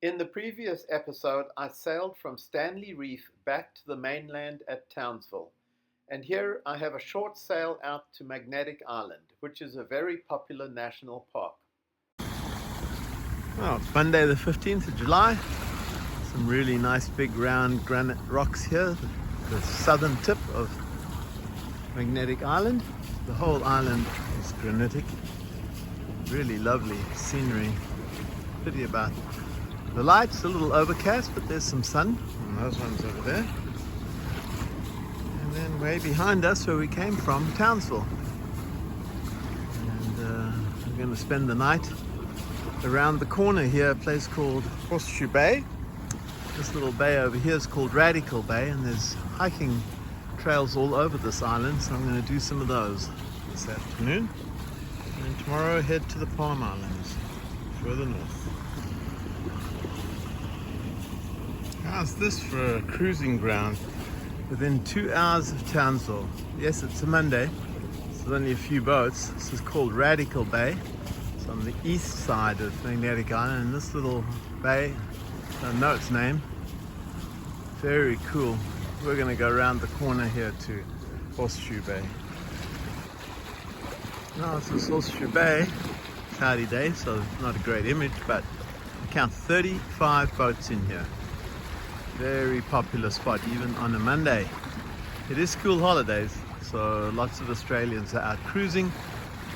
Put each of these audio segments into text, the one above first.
In the previous episode, I sailed from Stanley Reef back to the mainland at Townsville, and here I have a short sail out to Magnetic Island, which is a very popular national park. Well, it's Monday the 15th of July. Some really nice big round granite rocks here, the southern tip of Magnetic Island. The whole island is granitic. Really lovely scenery. Pity about the light's a little overcast, but there's some sun, and those ones over there. And then way behind us, where we came from, Townsville. And we're going to spend the night around the corner here, a place called Horseshoe Bay. This little bay over here is called Radical Bay, and there's hiking trails all over this island, so I'm going to do some of those this afternoon. And tomorrow head to the Palm Islands, further north. How's this for a cruising ground? Within 2 hours of Townsville. Yes, it's a Monday, so there's only a few boats. This is called Radical Bay. It's on the east side of Magnetic Island, and this little bay, I don't know its name. Very cool. We're going to go around the corner here to Horseshoe Bay. Now this is Horseshoe Bay. Cloudy day, so not a great image, but I count 35 boats in here. Very popular spot, even on a Monday. It is school holidays, so lots of Australians are out cruising.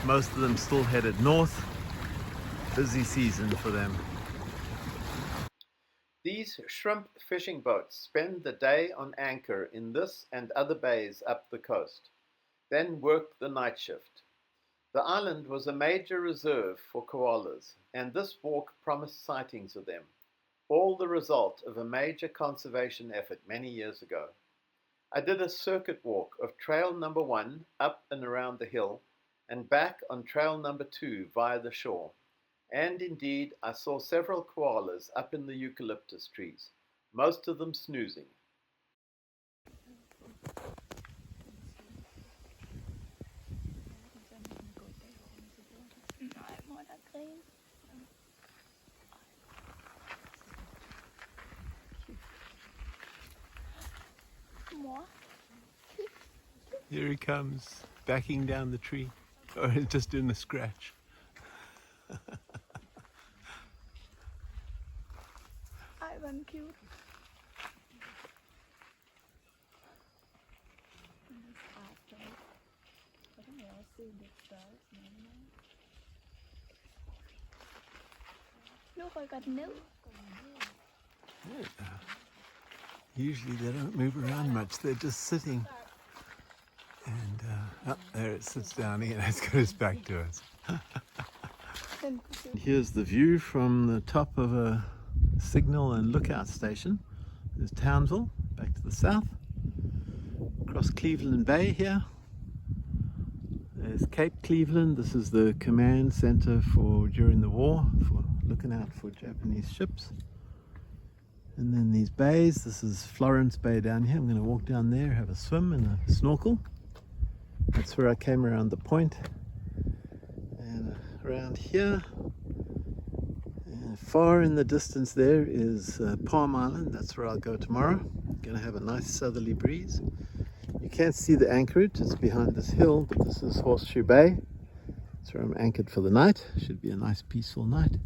Most of them still headed north. Busy season for them. These shrimp fishing boats spend the day on anchor in this and other bays up the coast, then work the night shift. The island was a major reserve for koalas, and this walk promised sightings of them, all the result of a major conservation effort many years ago. I did a circuit walk of trail number 1 up and around the hill, and back on trail number 2 via the shore. And indeed, I saw several koalas up in the eucalyptus trees, most of them snoozing. Here he comes, backing down the tree, or just doing a scratch. Ivan cute. Look, I got new. Yeah. Usually they don't move around much, they're just sitting. And oh, there it sits down again, it's got its back to us. Here's the view from the top of a signal and lookout station. There's Townsville, back to the south. Across Cleveland Bay here. There's Cape Cleveland. This is the command center for during the war, for looking out for Japanese ships. And then these bays. This is Florence Bay down here. I'm going to walk down there, have a swim and a snorkel. That's where I came around the point. And around here, far in the distance there is Palm Island. That's where I'll go tomorrow. Going to have a nice southerly breeze. You can't see the anchorage, it's behind this hill, but this is Horseshoe Bay. That's where I'm anchored for the night. Should be a nice peaceful night.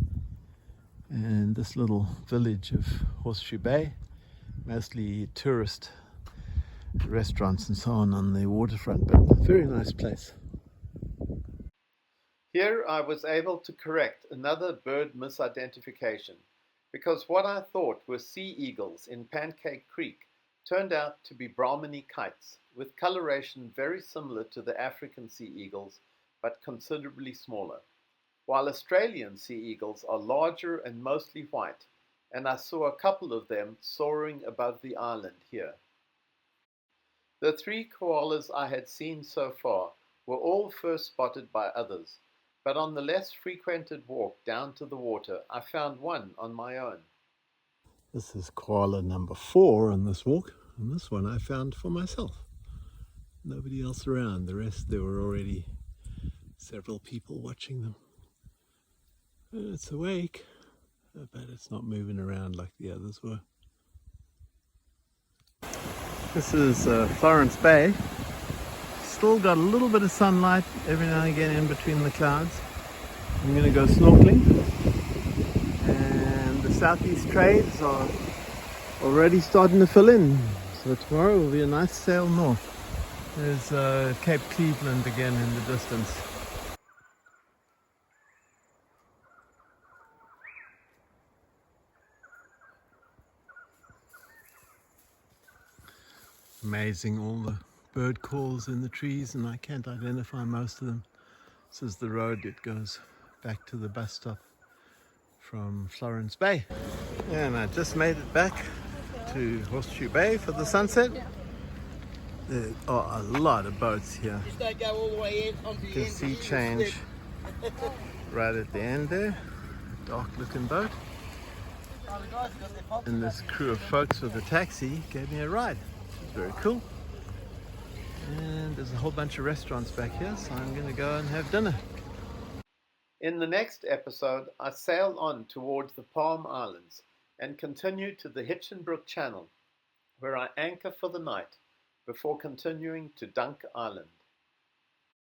And this little village of Horseshoe Bay, mostly tourist restaurants and so on the waterfront, but a very nice place. Here I was able to correct another bird misidentification, because what I thought were sea eagles in Pancake Creek turned out to be Brahminy kites, with coloration very similar to the African sea eagles, but considerably smaller. While Australian sea eagles are larger and mostly white, and I saw a couple of them soaring above the island here. The 3 koalas I had seen so far were all first spotted by others, but on the less frequented walk down to the water, I found one on my own. This is koala number 4 on this walk, and this one I found for myself. Nobody else around. The rest, there were already several people watching them. It's awake. I bet it's not moving around like the others were. This is Florence Bay. Still got a little bit of sunlight every now and again in between the clouds. I'm going to go snorkeling, and the southeast trades are already starting to fill in. So tomorrow will be a nice sail north. There's Cape Cleveland again in the distance. Amazing, all the bird calls in the trees, and I can't identify most of them. This is the road that goes back to the bus stop from Florence Bay. And I just made it back to Horseshoe Bay for the sunset. There are a lot of boats here. Just don't go all the way in onto You can see change right at the end there. Dark looking boat. And this crew of folks with a taxi gave me a ride. It's very cool. And there's a whole bunch of restaurants back here, so I'm going to go and have dinner. In the next episode, I sail on towards the Palm Islands and continue to the Hitchinbrook Channel, where I anchor for the night before continuing to Dunk Island.